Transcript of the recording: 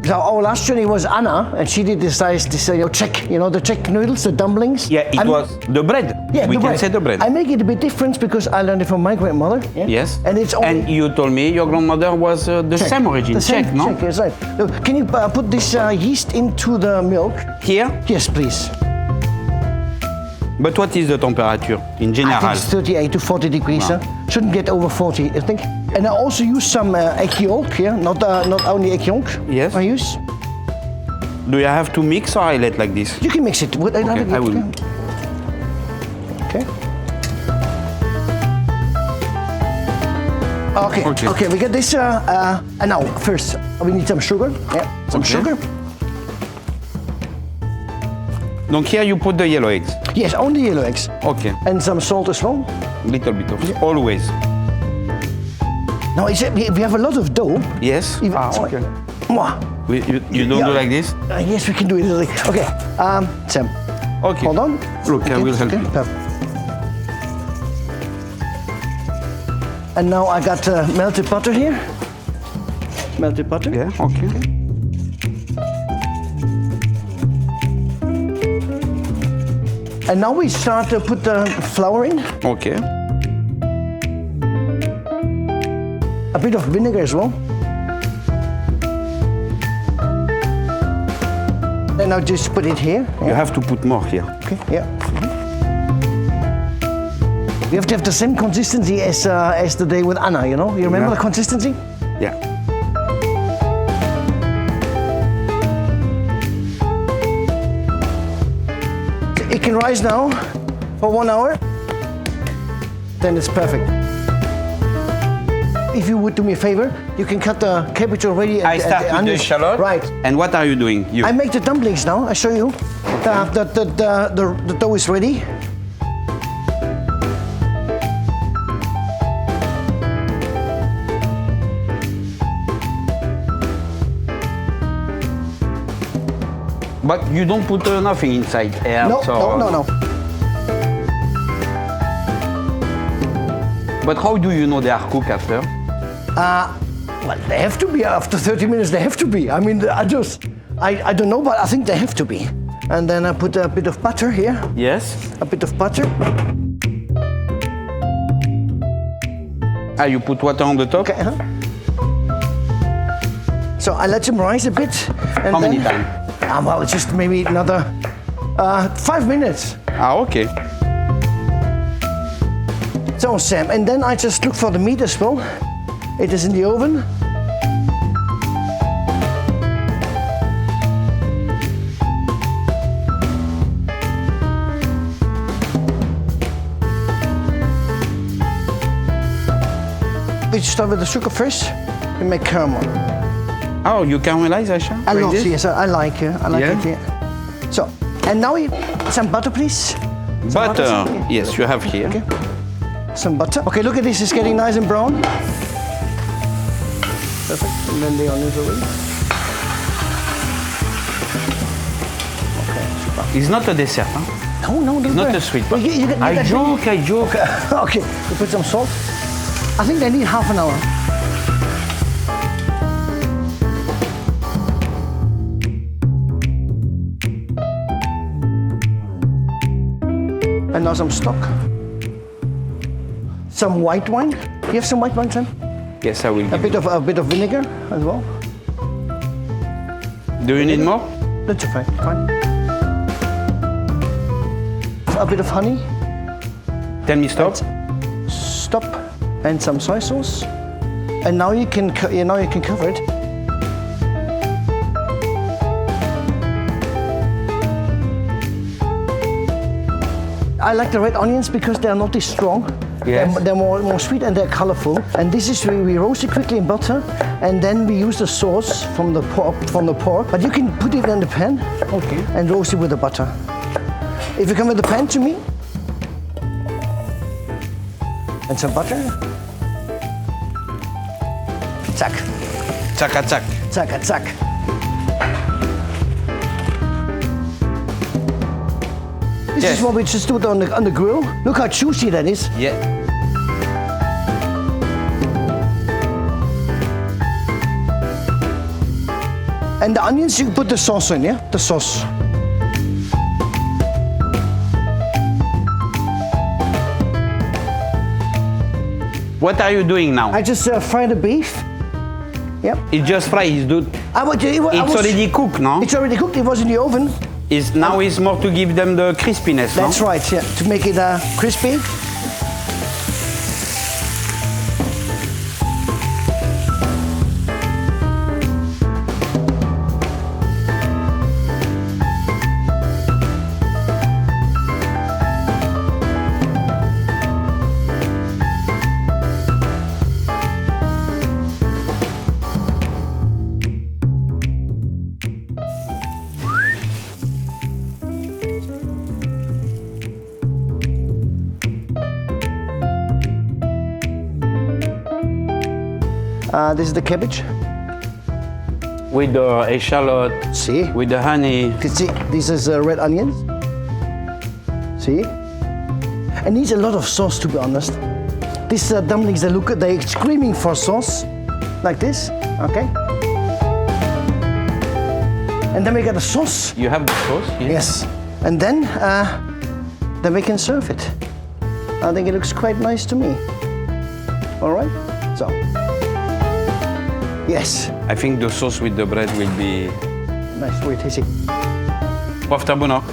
So our last journey was Anna, and she did this Czech, the Czech noodles, the dumplings. Yeah, it was the bread. Yeah, we the can bread. say the bread. I make it a bit different because I learned it from my grandmother. Yeah? Yes. And it's only you told me your grandmother was the same origin, the same, Czech, no? Czech, yes, right. Can you put this yeast into the milk? Here? Yes, please. But what is the temperature in general? I think it's 38 to 40 degrees. Wow. Shouldn't get over 40, I think. And I also use some egg yolk here, not only egg yolk. Yes. I use. Do you have to mix or I let like this? You can mix it. Okay, I will. Okay. Okay, we get this. And now, first, we need some sugar. Yeah, some sugar. Donc here you put the yellow eggs. Yes, only yellow eggs. Okay. And some salt as well. Little bit of always. Now, we have a lot of dough. Yes. Okay. You don't do like this? Yes, we can do it. Okay, Sam. Okay. Hold on. Look, I will help you. Perfect. And now I got melted butter here. Melted butter. Yeah, okay. And now we start to put the flour in. Okay. A bit of vinegar as well. And now just put it here. You have to put more here. Okay, yeah. We have to have the same consistency as the day with Anna, You remember the consistency? Yeah. It can rise now for 1 hour. Then it's perfect. If you would do me a favor, you can cut the cabbage already. I start with the shallot. Right. And what are you doing? I make the dumplings now. I show you. The dough is ready. But you don't put nothing inside. No. But how do you know they are cooked after? Well, they have to be after 30 minutes. They have to be. I mean, I don't know, but I think they have to be. And then I put a bit of butter here. Yes. A bit of butter. You put water on the top? Okay. So I let them rise a bit. And how many times? Well, it's just maybe another 5 minutes. Okay. So, Sam, and then I just look for the meat as well. It is in the oven. We start with the sugar first and make caramel. Oh, you caramelize, Aisha? I like love this? Yes, I like it. Yeah? So, and now some butter, please. Butter, yes, you have here. Okay. Some butter. Okay, look at this. It's getting nice and brown. Perfect. And then the onions already. Okay, super. It's not a dessert, huh? No, It's not a sweet. Well, I joke. Okay, we put some salt. I think they need half an hour. And now some stock. Some white wine. You have some white wine, Sam? Yes, I will. A bit of vinegar as well. Do you need more? That's fine. A bit of honey. Tell me stop. Stop. And some soy sauce. And now you can cover it. I like the red onions because they are not as strong. Yes. They're more sweet and they're colorful. And this is we roast it quickly in butter, and then we use the sauce from the pork. But you can put it in the pan, Okay. and roast it with the butter. If you come with the pan to me, and some butter. Zack. Zack, zack. Zack, zack. This is what we just do it on the grill. Look how juicy that is. Yeah. And the onions, you put the sauce in, yeah? The sauce. What are you doing now? I just fry the beef. Yep. It's just fried. It's already cooked, no? It's already cooked. It was in the oven. Now it's more to give them the crispiness, no? That's right, yeah. To make it crispy. This is the cabbage. With the eshallot, See? with the honey. See, this is red onions. See? It needs a lot of sauce, to be honest. These dumplings, they're screaming for sauce, like this, okay? And then we got the sauce. You have the sauce? Yes. And then we can serve it. I think it looks quite nice to me. All right? So. Yes. I think the sauce with the bread will be... Nice, very tasty. Poftă bună!